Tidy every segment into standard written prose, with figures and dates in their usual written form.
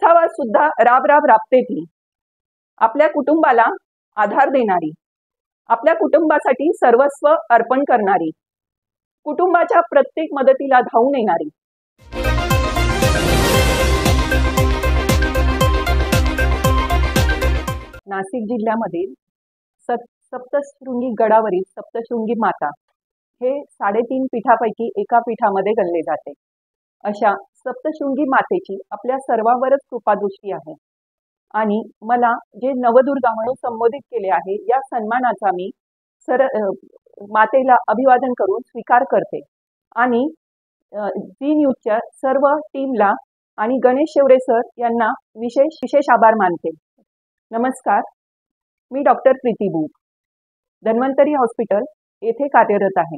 नसावा सुद्धा राब राब राबते ती. आपल्या कुटुंबाला आधार देणारी, आपल्या कुटुंबासाठी सर्वस्व अर्पण करणारी, कुटुंबाच्या प्रत्येक मदतीला धावून येणारी. नाशिक जिल्ह्यामधील सप्तशृंगी गडावरील सप्तशृंगी माता हे 3.5 पीठापैकी एका पीठामध्ये गणले जाते. अशा सप्तशृंगी मातेची आपल्या सर्वांवरच कृपादृष्टी आहे आणि मला जे नवदुर्गा म्हणून संबोधित केले आहे या सन्मानाचा मी मातेला अभिवादन करून स्वीकार करते आणि झी न्यूजच्या सर्व टीमला आणि गणेश शेवरे सर यांना विशेष आभार मानते. नमस्कार, मी डॉक्टर प्रीती बुक, धन्वंतरी हॉस्पिटल येथे कार्यरत आहे.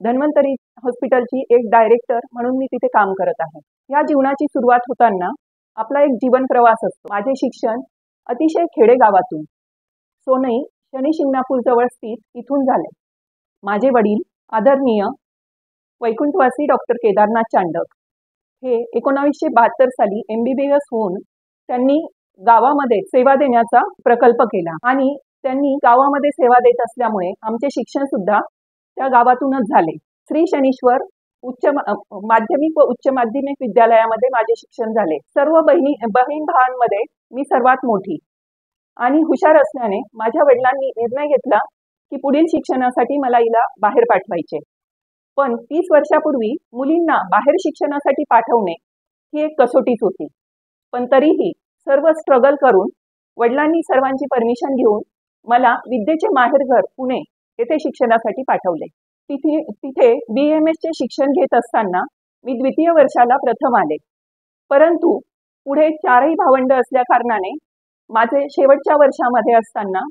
धन्वंतरी हॉस्पिटलची एक डायरेक्टर म्हणून मी तिथे काम करत आहे. या जीवनाची सुरुवात होताना आपला एक जीवन प्रवास असतो. माझे शिक्षण अतिशय खेडेगावातून सोनई शनी शिंगणापूर जवळ स्थित इथून झाले. माझे वडील आदरणीय वैकुंठवासी डॉक्टर केदारनाथ चांडक हे 1972 साली MBBS होऊन त्यांनी गावामध्ये सेवा देण्याचा प्रकल्प केला आणि त्यांनी गावामध्ये सेवा देत असल्यामुळे आमचे शिक्षण सुद्धा त्या गावातूनच झाले. श्री शनीश्वर माध्यमिक व उच्च माध्यमिक विद्यालयामध्ये माझे शिक्षण झाले. सर्व बहीण भावांमध्ये मी सर्वात मोठी आणि हुशार असल्याने माझ्या वडिलांनी निर्णय घेतला की पुढील शिक्षणासाठी मला हिला बाहेर पाठवायचे. पण 30 वर्षापूर्वी मुलींना बाहेर शिक्षणासाठी पाठवणे ही एक कसोटीच होती. पण तरीही सर्व स्ट्रगल करून वडिलांनी सर्वांची परमिशन घेऊन मला विद्येचे माहेरघर पुणे येथे शिक्षणासाठी पाठवले. तिथे BMS चे शिक्षण घेत असताना मी द्वितीय वर्षाला प्रथम आले. परंतु पुढे 4ही भावंड असल्या कारणाने माझे शेवटच्या वर्षामध्ये असताना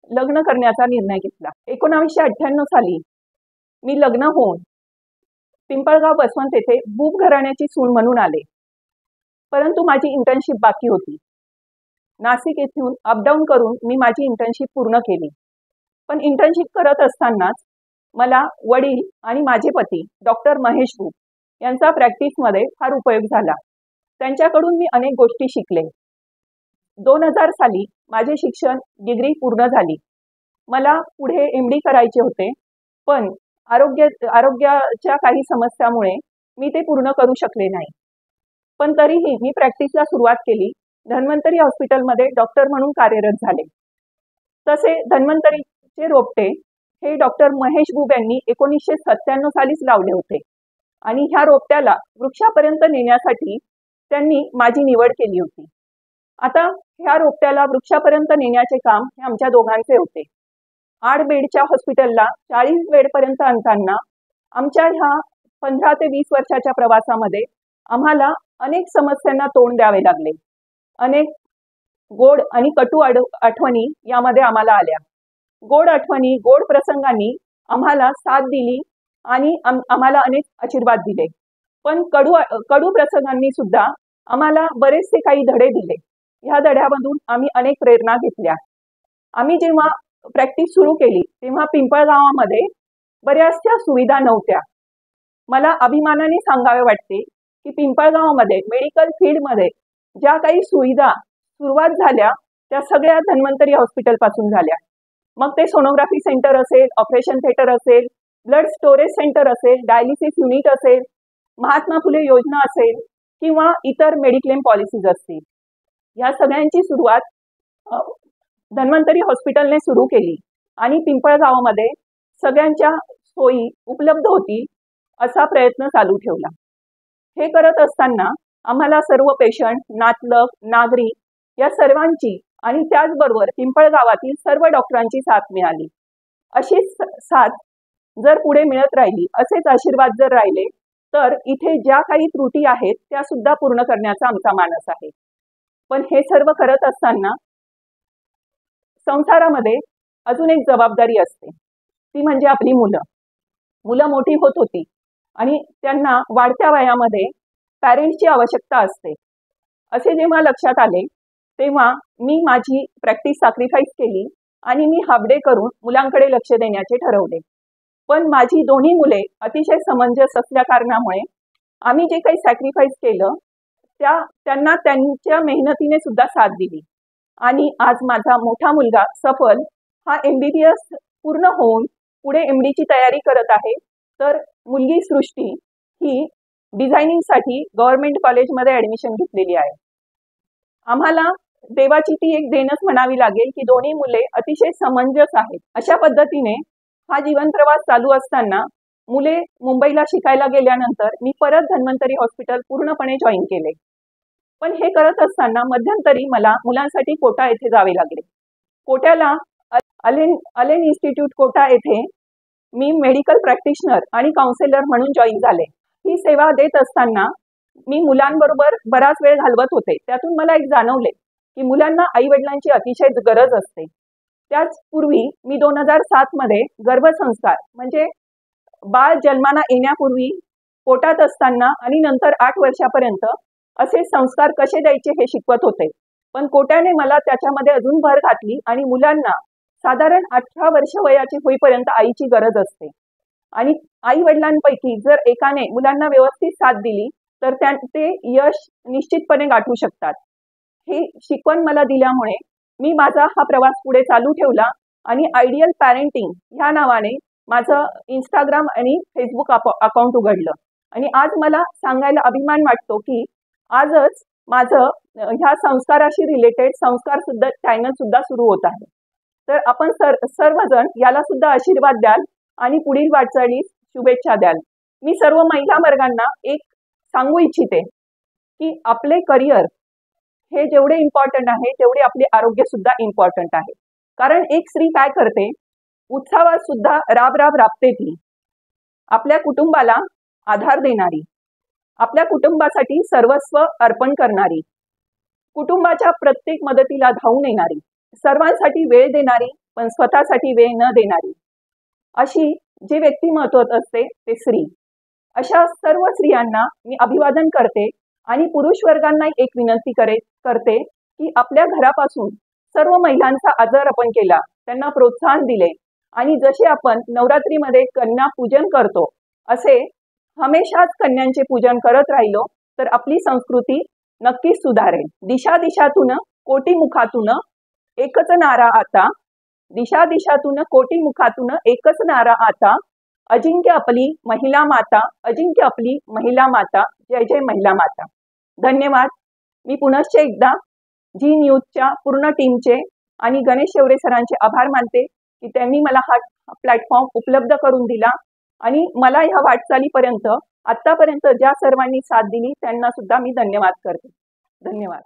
लग्न करण्याचा निर्णय घेतला. 1998 साली मी लग्न होऊन पिंपळगाव बसवंत येथे बुब घराण्याची सून म्हणून आले. परंतु माझी इंटर्नशिप बाकी होती. नाशिक येथून अपडाऊन करून मी माझी इंटर्नशिप पूर्ण केली. पण इंटर्नशिप करत असतानाच मला वडील आणि माझे पती डॉक्टर महेश बुब यांचा प्रॅक्टिसमध्ये फार उपयोग झाला. त्यांच्याकडून मी अनेक गोष्टी शिकले. 2000 साली माझे शिक्षण डिग्री पूर्ण झाली. मला पुढे MD करायचे होते, पण आरोग्याच्या काही समस्यामुळे मी ते पूर्ण करू शकले नाही. पण तरीही मी प्रॅक्टिसला सुरुवात केली. धन्वंतरी हॉस्पिटलमध्ये डॉक्टर म्हणून कार्यरत झाले. तसे धन्वंतरीचे रोपटे हे डॉक्टर महेश बुब यांनी 1997 सालीच लावले होते आणि ह्या रोपट्याला वृक्षापर्यंत नेण्यासाठी त्यांनी माझी निवड केली होती. आता ह्या रोपट्याला वृक्षापर्यंत नेण्याचे काम हे आमच्या दोघांचे होते. 8 बेडच्या हॉस्पिटलला 40 बेडपर्यंत आणताना आमच्या ह्या 15 ते 20 वर्षाच्या प्रवासामध्ये आम्हाला अनेक समस्यांना तोंड द्यावे लागले. अनेक गोड आणि कटू आठवणी यामध्ये आम्हाला आल्या. गोड आठवणी, गोड प्रसंगांनी आम्हाला साथ दिली आणि आम्हाला अनेक आशीर्वाद दिले. पण कडू प्रसंगांनी सुद्धा आम्हाला बरेचसे काही धडे दिले. ह्या धड्यामधून आम्ही अनेक प्रेरणा घेतल्या. आम्ही जेव्हा प्रॅक्टिस सुरू केली तेव्हा पिंपळगावामध्ये बऱ्याचशा सुविधा नव्हत्या. मला अभिमानाने सांगावे वाटते की पिंपळगावामध्ये मेडिकल फील्डमध्ये ज्या काही सुविधा सुरुवात झाल्या त्या सगळ्या धन्वंतरी हॉस्पिटल पासून झाल्या. मग ते सोनोग्राफी सेंटर असेल, ऑपरेशन थिएटर असेल, ब्लड स्टोरेज सेंटर असेल, डायलिसिस युनिट असेल, महात्मा फुले योजना असेल किंवा इतर मेडिक्लेम पॉलिसीज असतील. या सगळ्यांची सुरुवात धन्वंतरी हॉस्पिटलने सुरू केली आणि पिंपळगावामध्ये सगळ्यांच्या सोयी उपलब्ध होती असा प्रयत्न चालू ठेवला. हे करत असताना आम्हाला सर्व पेशंट, नातलग, नागरिक या सर्वांची आणि त्याचबरोबर पिंपळगावातील सर्व डॉक्टरांची साथ मिळाली. अशीच साथ जर पुढे मिळत राहिली, असेच आशीर्वाद जर राहिले तर इथे ज्या काही त्रुटी आहेत त्या सुद्धा पूर्ण करण्याचा आमचा मानस आहे. पण हे सर्व करत असताना संसारामध्ये अजून एक जबाबदारी असते, ती म्हणजे आपली मुलं मोठी होत होती आणि त्यांना वाढत्या वयामध्ये पॅरेंट्सची आवश्यकता असते. असे जेव्हा लक्षात आले तेव्हा मी माझी प्रॅक्टिस सॅक्रिफाईस केली आणि मी हाफ डे करून मुलांकडे लक्ष देण्याचे ठरवले. पण माझी दोन्ही मुले अतिशय समंजस असल्या कारणामुळे आम्ही जे काही सॅक्रिफाईस केलं त्यांना त्यांच्या मेहनतीने सुद्धा साथ दिली आणि आज माझा मोठा मुलगा सफल हा MBBS पूर्ण होऊन पुढे MD ची तयारी करत आहे. तर मुलगी सृष्टी ही डिझायनिंगसाठी गव्हर्नमेंट कॉलेजमध्ये ॲडमिशन घेतलेली आहे. आम्हाला देवाची ती एक देणच म्हणावी लागेल की दोन्ही मुले अतिशय समंजस आहेत. अशा पद्धतीने हा जीवन प्रवास चालू असताना मुले मुंबईला शिकायला गेल्यानंतर मी परत धन्वंतरी हॉस्पिटल पूर्णपणे जॉईन केले. पण हे करत असताना मध्यंतरी मला मुलांसाठी कोटा येथे जावे लागले. कोट्याला अलेन इन्स्टिट्यूट कोटा येथे मी मेडिकल प्रॅक्टिशनर आणि काउन्सिलर म्हणून जॉईन झाले. ही सेवा देत असताना मी मुलांबरोबर बराच वेळ घालवत होते. त्यातून मला एक जाणवले की मुलांना आई वडिलांची अतिशय गरज असते. त्याचपूर्वी मी 2007 मध्ये गर्भसंस्कार म्हणजे बाळ जन्माला येण्यापूर्वी पोटात असताना आणि नंतर 8 वर्षापर्यंत असे संस्कार कसे द्यायचे हे शिकवत होते. पण कोट्याने मला त्याच्यामध्ये अजून भर घातली आणि मुलांना साधारण 18 वर्ष वयाची होईपर्यंत आईची गरज असते आणि आई वडिलांपैकी जर एकाने मुलांना व्यवस्थित साथ दिली तर ते यश निश्चितपणे गाठू शकतात. हे शिकवण मला दिल्यामुळे मी माझा हा प्रवास पुढे चालू ठेवला आणि आयडियल पॅरेंटिंग ह्या नावाने माझं इंस्टाग्राम आणि फेसबुक अकाउंट उघडलं आणि आज मला सांगायला अभिमान वाटतो की आजच माझं ह्या संस्काराशी रिलेटेड संस्कार सुद्धा चॅनल सुद्धा सुरू होत आहे. तर आपण सर्वजण याला सुद्धा आशीर्वाद द्याल आणि पुढील वाटचालीस शुभेच्छा द्याल. मी सर्व महिला वर्गांना एक सांगू इच्छिते की आपले करिअर हे जेवढे इम्पॉर्टंट आहे तेवढे आपले आरोग्य सुद्धा इम्पॉर्टंट आहे. कारण एक स्त्री काय करते, उत्सवात सुद्धा राबते ती आपल्या कुटुंबाला आधार देणारी, आपल्या कुटुंबासाठी सर्वस्व अर्पण करणारी, कुटुंबाच्या प्रत्येक मदतीला धावून येणारी, सर्वांसाठी वेळ देणारी पण स्वतःसाठी वेळ न देणारी, अशी जे व्यक्तिमत्व असते ते स्त्री. अशा सर्व स्त्रियांना मी अभिवादन करते आणि पुरुष वर्गांना एक विनंती करते की आपल्या घरापासून सर्व महिलांचा आदर आपण केला, त्यांना प्रोत्साहन दिले आणि जसे आपण नवरात्रीमध्ये कन्या पूजन करतो असे हमेशाच कन्यांचे पूजन करत राहिलो तर आपली संस्कृती नक्कीच सुधारेल. दिशा दिशातून कोटी मुखातून एकच नारा आता, दिशा दिशातून कोटी मुखातून एकच नारा आता, अजिंक्य आपली महिला माता, अजिंक्य आपली महिला माता, जय जय महिला माता. धन्यवाद. मी पुनश्च एकदा जी न्यूजच्या पूर्ण टीमचे आणि गणेश शेवरे सरांचे आभार मानते की त्यांनी मला हा प्लॅटफॉर्म उपलब्ध करून दिला आणि मला ह्या वाटचालीपर्यंत आतापर्यंत ज्या सर्वांनी साथ दिली त्यांना सुद्धा मी धन्यवाद करते. धन्यवाद.